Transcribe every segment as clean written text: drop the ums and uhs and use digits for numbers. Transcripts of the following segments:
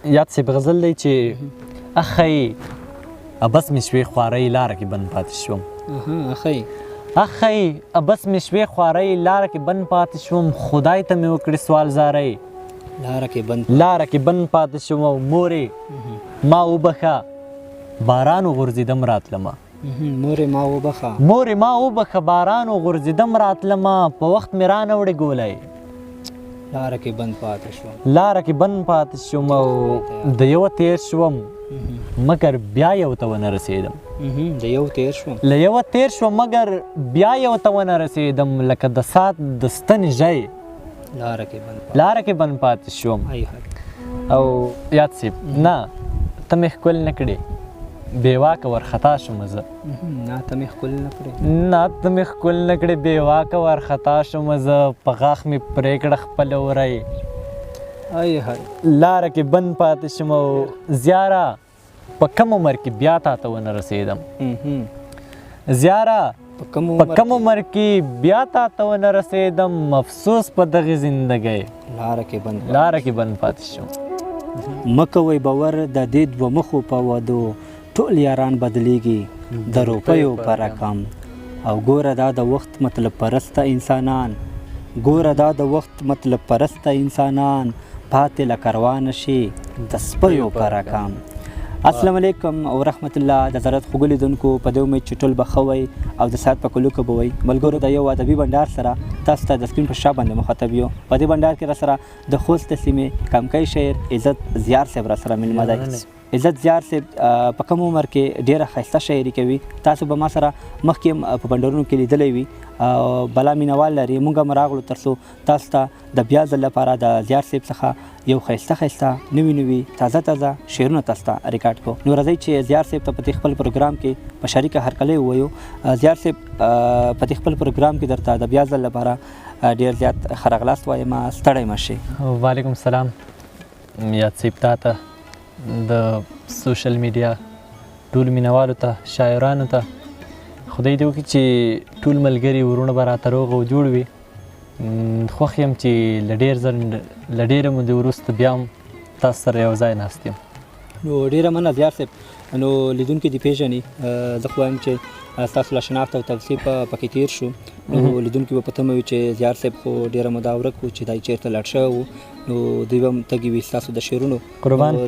یاد صاحب غزل دی چې اخی بس مې شوې خوارۍ لاره کې بند پاتې شوم. اخی بس مې شوې خوارۍ لاره کې بند پاتې شوم، خدای ته مې وکړې سوال زارۍ لاره کې بند پاتې شوم. او مورې ما وبخه باران وغورځېدم راتلمه، مورې ما وبخه باران وغورځېدم راتلمه، په وخت مې رانه وړې ګولی لاره کې بند پاتې شوم. او د یوه تیر شوم مګر بیا یو ته ونه رسېدم، له یوه تیر شوم مګر بیا یو ته ونه رسېدم، لکه د ساعت د ستنې ژۍ لاره کې بند پاتې شوم. او یاد صاحب نه ته مې ښکل نه کړې بې واکه ورخطا شوم زه، نه ته مې ښکل نه کړې بې واکه ورخطا شوم زه، په غاښ مې پرې کړه خپله وری لاره کې بند پاتې شوم. او زیاره په کم عمر کې بیا تا ته ونه رسېدم، زیاره په کم عمر کې بیا تا ته ونه رسېدم، افسوس په دغې زندګۍ لاره کې بند پاتې شوم. مه کوئ باور د دې دوه مخو په وعدو، ټول یاران بدلیږي د روپیو په رقم. او ګوره دا د وخت مطلب پرسته انسانان، ګوره دا د وخت مطلب پرسته انسانان، پاتې له کاروانه شي د سپیو په رقم. السلام علیکم ورحمت الله. د زرت خوږو لیدونکو په دې امید چې ټول به ښه وئ او د ساعت په کلو کې به وئ. ملګرو د یو ادبي بنډار سره تاسو ته د سکرین په شا باندې مخاطب یو. په دې بنډار کې را سره د خوست سیمې کمکی شاعر عزت زیار صاحب را سره میلمه دی. عزت زیار صاحب په کم عمر کې ډېره ښایسته شاعري کوي. تاسو به ما سره مخکې په بنډارونو کې لیدلی وي، بلا مینوال لري. موږ هم راغلو تر څو تاسو ته د بیا ځل لپاره د زیار صاحب څخه یو ښایسته نوي تازه شعرونه تاسو ته ریکارډ کړو. نو راځئ چې زیار صاحب ته په دې خپل پروګرام کې په شریکه هرکلی ووایو. زیار صاحب په دې خپل پروګرام کې درته د بیا ځل لپاره ډېر زیات ښه راغلاست وایم، ستړی مه شئ. وعلیکم السلام. یاد صاحب تا ته د سوشل میډیا ټول مینوالو ته شاعرانو ته خدای دې وکړي چې ټول ملګري ورونه به راته روغ او جوړ وي. خوښ یم چې له ډېره مودې وروسته بیا هم تاسو سره یو ځای ناست یم. نو ډېره مننه زیار صاحب. نو لیدونکي دې پېژني، زه خو وایم چې ستاسو له شناخت او توصیف پکې تېر شو. نو لیدونکي به په تمه وي چې زیار صاحب خو ډېره موده ورک و چې دی چېرته لاړ شوی و، نو دوی به هم تږي وي ستاسو د شعرونو.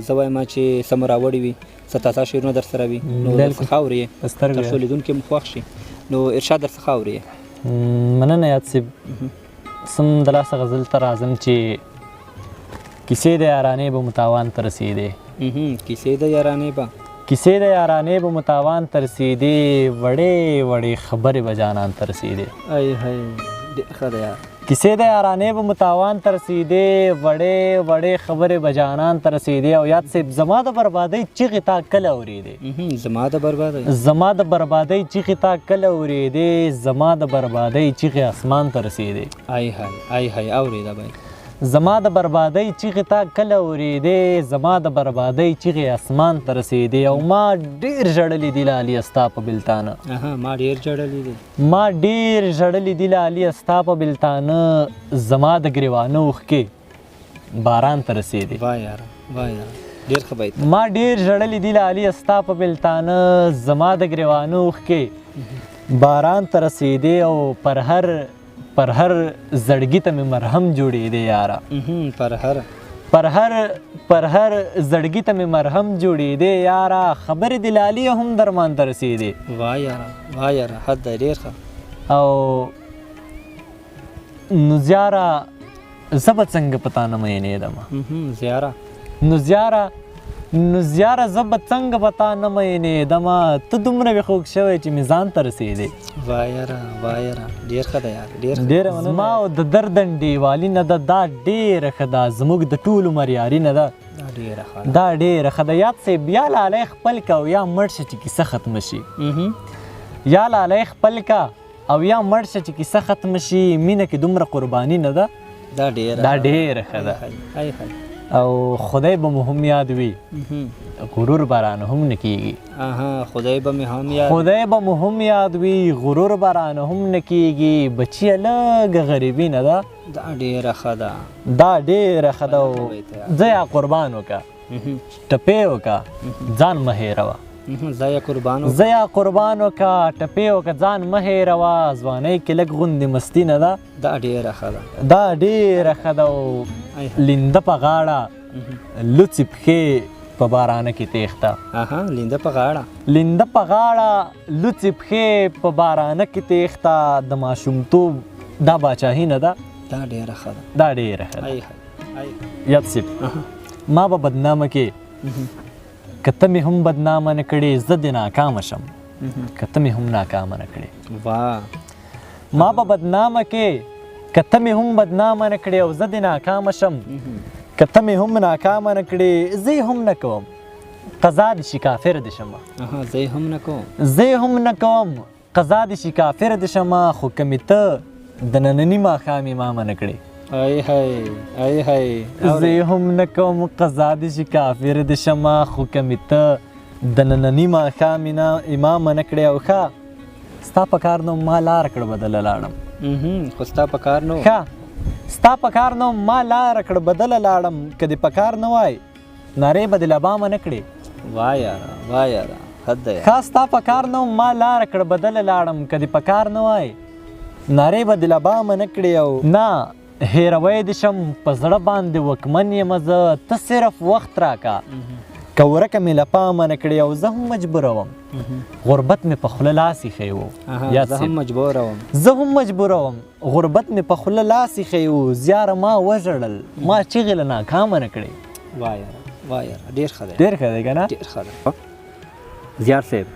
زه وایم چې څه مو راوړي وي، څه تازه شعرونه در سره وي، نو درڅخه اوري تر څو لیدونکي هم خوښ شي. نو ارشاد درڅخه اوري. مننه یاد صاحب. سم د لاسه غزل ته راځم چې کیسې د یارانې به متاوان ته رسېدې، کیسې د یارانې به متاوان ته رسېدې، وړې وړې خبرې به جانان ته رسېدې. کیسې د یارانې به متاوان ته رسېدې، وړې وړې خبرې به جانان ته رسېدې. او یاد صاحب زما د بربادۍ چغې تا کله اورېدې، زما د بربادۍ چغې تا کله اورېدې، زما د بربادۍ چغې اسمان ته رسېدې. ای های اورېده به زما د بربادۍ چغې تا کله اورېدې، زما د بربادۍ چغې اسمان ته رسېدې. او ما ډېر ژړلي دي لاليه ستا په بلتانه، ما ډېر ژړلي دي لاليه ستا په بلتانه، زما د ګریوانه اوښکې باران ته رسېدې. ما ډېر ژړلي دي لاليه ستا په بلتانه، زما د ګریوانه اوښکې باران ته رسېدې. او پر هر زړګي ته مې مرهم جوړېدې یاره، پر هر زړګي ته مې مرهم جوړېدې یاره، خبرې د لاليه هم درمان ته رسېدې. واه یاره حد دی ډېر ښه. او نو زیاره زه به څنګه په تا نه مینېدمه، نو زیاره زه به څنګه په تا نه مینېدمه، ته دومره وې خوږ شوی چې مې ځان ته رسېدې. واه یاره ډېر ښه دی یار، ډېره زما او د دردن ډیوالي نه ده، دا ډېره ښه ده، زموږ د ټولو مریاري نه ده، دا ډېره ښه ده. یاد صاحب یا لالی خپل کا او یا مړ شه چې کیسه ختمه شي، یا لالی خپل کا او یا مړ شه چې کیسه ختمه شي، مینه کې دومره قرباني نه ده، دا ډېره ښه ده. او خدای به مو هم یاد وي، غرور برانه هم نه کیږي. خدای به مو هم یاد وي، غرور برانه هم نه کیږي. بچیه لږه غریبي نه ده، دا ډېره ښه ده. زه یا قربان وکړه. ټپې وکړه ځان مه هېروه زه قربانو زه یا قربان وکړه ټپې وکړه ځان مه هېروه ځوانۍ کې لږ غوندې مستی نه ده دا ډېره ښه ده دا ډېره ښه ده او لینده په غاړه لوڅې پښې په بارانه کې تېښته لینده په غاړه لینده په غاړه لوڅې پښې په بارانه کې تېښته د ماشومتوب دا باچاهي نه ده دا ډېره ښه ده دا ډېره ښه ده یاد صاحب ما به بدنامه کې که ته مې هم بدنامه نه کړې زه دې ناکامه شم که ته مې هم ناکامه نه کړې ما به بدنامه کې که ته مې هم بدنامه نه کړې او زه دې ناکامه شم که ته مې هم ناکامه نه کړې زه یې هم نه کوم قضا دې شي کافر دې شمه زه یې هم نه کوم زه یې هم نه کوم قضا دې شي کافر دې شمه خو که مې ته د ننني ماښام امامه نه کړې زه یې هم نه کوم قضا دې شي کافر دې شمه خو که مې ته د ننني ماښام امامه نه کړې او ښه ستا په کار نو ما لاره کړه بدله لاړم خو ستا په کار نو ښه ستا په کار نو ما لاره کړه بدله لاړم که دې په کار نه وای نارې به دې له بامه نه کړې وای یاره حد دی ښه ستا په کار نو ما لاره کړه بدله لاړم که دې په کار نه وای نارې به دې له بامه نه کړې او نه هېروی دې شم په زړه باندې وکمن یم زه ته صرف وخت راکه که ورکه مې له پامه نه کړې او زه هم مجبوره وم غربت مې په خوله لاس ایښی و زه هم مجبوره وم غربت مې په خوله لاس ایښی و زیاره ما وژړل ما چغې له ناکامه نه کړې وای یاره ډېر ښه دی ډېر ښه دی که نه ډېر ښه دی زیار صاحب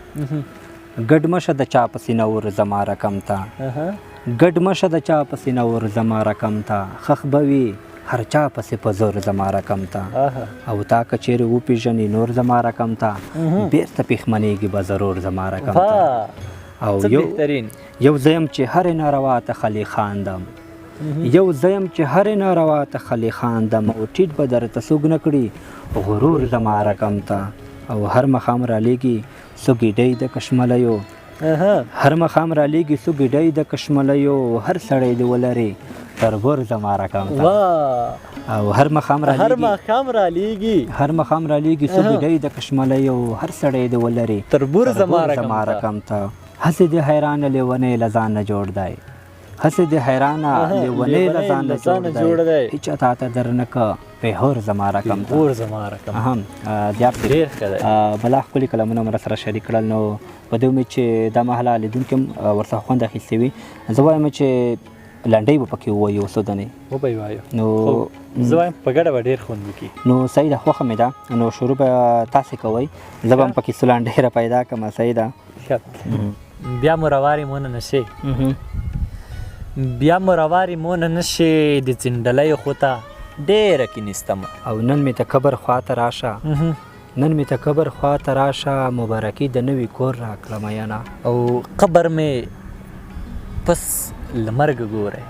ګډ مشه د چا په سینه ور زما رقم ته ګډ مشه د چا په سینه ور زما رقم ته خخ به وي هر چا پسې په زور زما رقم ته او تا که چیرې وپېژنې نور زما رقم ته بېرته پښمنېږي به ضرور زما رقم ته او یو زه یم چې هرې ناروا ته خلې خاندم او ټیټ به درته څوک نه کړي غرور زما رقم ته او هر مخام رالیږي څو ګیډۍ د کشملیو هر سړی دې ولري تربور زما رقم ته او هر مخام رالیږي څو ګیډۍ د کشملیو هر سړی دې ولري تربور زما رقم ته هسې دې حیرانه لیونی له ځان نه جوړ دی جوړ دی هیچا تا ته در نه که پیهور زما رقم ته دیار بلا ښکلي کلامونه مو راسره شریک کړل نو په دې امید چې دا مهاله لیدونکي هم ورڅخه خوند اخیستی وي زه وایم چې لنډۍ به پکې ووایو څو دنې نو زه وایم په ګډه به ډېر خوند وکړي نو صحیح ده خوښه مې ده نو شروع به تاسې کوئ زه به هم پکې څو لنډۍ را پیدا کړم صحیح ده بیا مو روارې مونه نشي د څنډلۍ خو ته ډېره کینستم او نن مې ته قبر خواته راشه مبارکي د نوي کور راکړه میینه او قبر مې پس له مرګه ګورئ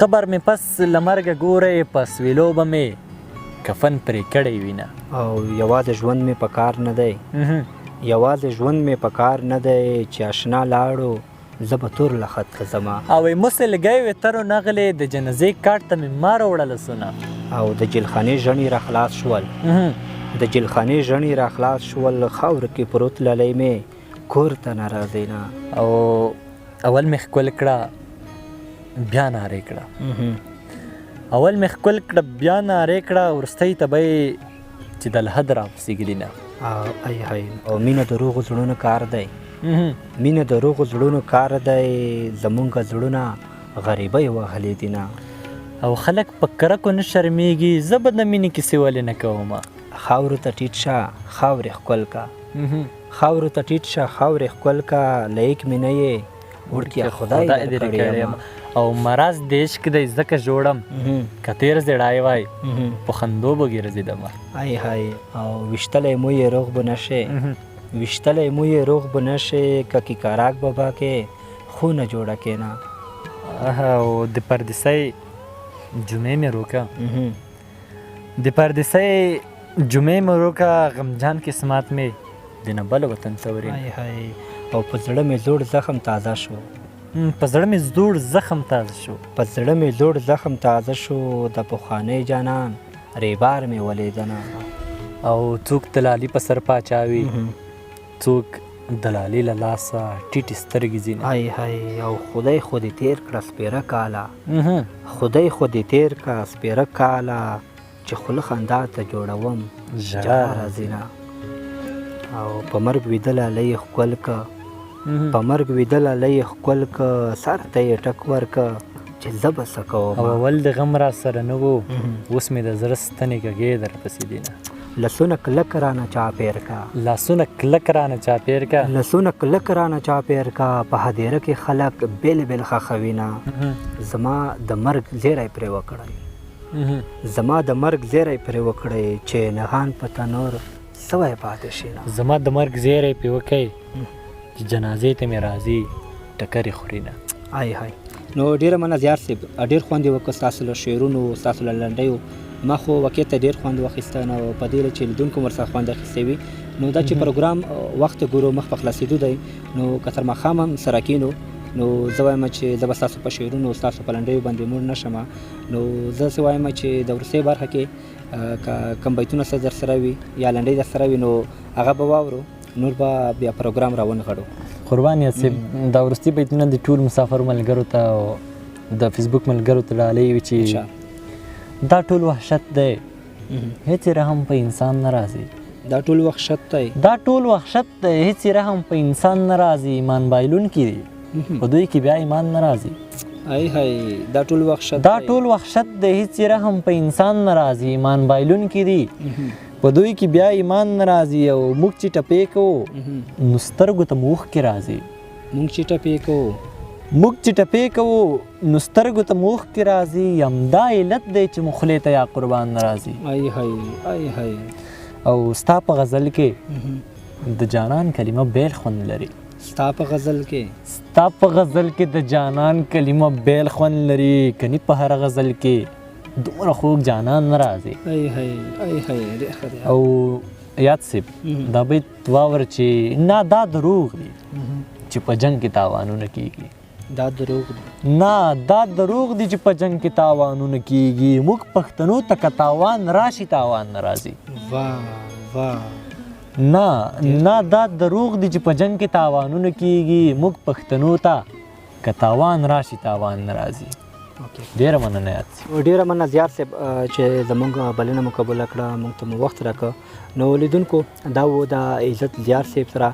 قبر مې پس له مرګه ګورئ پس ویلو به مې کفن پرې کړی وینه او یوازې ژوند مې په کار نه دی چې اشنا لاړو زه به تور له خط ته ځمه او مسې لګی وې ترو نغلې د جنازې کاټ ته مې ما راوړله سونه او د جلخانې ژڼې را خلاص شول خاوره کې پروت للی مې کور ته نه راځې نه او اول مې ښکل کړه بیا نارې کړه وروستۍ ته به یې چې د الحد راپسې ګلینه او مینه د روغو زړونو کار دی زمونږ زړونه غریبۍ وهلې دي نه او خلک په کرکو نه شرمېږي زه به د مینې کیسې ولې نه کوم خاورو ته ټیټ شه خاورې ښکل کا لیک مې نه یې وړکیه خدای دې کړی او مرض د عشق دی ځکه جوړم که تېر زړای وای په خندو به ګرځېدم او ویشتلی مو یې روغ به نشې که کاراک بابا کې خونه جوړه کېنه او د پردیسۍ جمعې مې روکه غمجان قسمت مې د نه بل وطن ته ورې او په زړه مې زوړ زخم تازه شو د پخوانی جانان ریبار مې ولیدنه. او څوک دلالي په سر پاچاوي، څوک دلالي له لاسه ټیټې سترګې ځینې. هی او خدای خو دې تیر کړه سپېره کاله، خدای خو دې تیر کړه سپېره کاله چې خوله خندا ته جوړوم ژړا راځي نه. او په مرګ ویده لاله یې ښکل که، په مرګ ویده لاله یې ښکل که، سر ته یې ټک ورکه چې زه به څه کوم. او اول د غم را سره نه وو، اوس مې د زړه ستنې کږې درپسې دي نه. لاسونه کلک رانه چاپېر کا، لاسونه کلک رانه چاپېر کا، لاسونه کلک رانه چاپېر کا، په هدیره کې خلک بېل بېل ښخوي نه. زما د مرګ زیری پرې وکړئ، زما د مرګ زیری پرې وکړئ چې نهان په تنور سوی پاتې شي نه. زما د مرګ زیری پرې وکړئ چې جنازې ته مې راځي ټکرې خوري نه. هی نو ډېره مننه زیار صاحب، ډېر خوند یې وکړ ستاسو له شعرونو، ستاسو له لنډیو. ما خو واقع ته ډېر خوند واخیسته، نو په دې چې لیدونکو ورڅخه خوند اخیستی وي. نو دا چې پروګرام وخت ګورو مخ په خلاصېدو دی، نو که تر ماښام هم سره کینو، نو زه وایم چې زه به ستاسو په شعرونو، ستاسو په لنډیو باندې موړ نه شم. نو زه څه وایم چې د وروستۍ برخه کې که کوم بیتونه څه در سره وي یا لنډۍ در سره وي، نو هغه به واورو، نور به بیا پروګرام راونغاړو. قربان یاد صاحب، دا وروستي بیتونه د ټول مسافر ملګرو ته او د فیسبوک ملګرو ته ډالۍ وي چې دا ټول وحشت دی، هیڅ رحم په انسان نه راځي. دا ټول وحشت دی، دا ټول وحشت دی، هیڅ رحم په انسان نه راځي. ایمان بایلونکي دي، په دوی کې بیا ایمان نه راځي. دا ټول وحشت، دا ټول وحشت دی، هیڅ رحم په انسان نه راځي. ایمان بایلونکي دي، په دوی کې بیا ایمان نه راځي. او موږ چې ټپې کوو نو سترګو ته مو اوښکې راځي. موږ چې ټپې کوو، موږ چې ټپې کوو نو سترګو ته مو اوښکې راځي. همدا علت دی چې مو خولې ته یا قربان نه راځي. او ستا په غزل کې د جانان کلمه بیل خوند لري. ستا په غزل کې، ستا په غزل کې د جانان کلمه بیل خوند لري. کني په هر غزل کې دومره خوږ جانان نه راځي. او یاد صاحب دا بیت واور چې نه دا دروغ دي چې په جنگ کې تاوانونه کیږي. دا دروغ دي، نه دا دروغ دي چې په جنگ کې تاوانونه کیږي. موږ پښتنو ته که تاوان راشي تاوان نه راځي. نه دا دروغ دي چې په جنگ کې تاوانونه کیږي. موږ پښتنو ته که تاوان راشي تاوان نه راځي. ډېره مننه یاد صاحب، ډېره مننه زیار صاحب چې زموږ بلنه مو قبوله کړه، موږ ته مو وخت راکړه. نو لیدونکو دا و د عزت زیار صاحب سره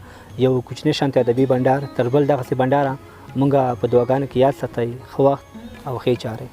یو کوچنی شانتې ادبي بنډار، تر بل دغسې بنډاره موږ په دعاګانو کې یاد ساتئ. ښه وخت او ښې چارې.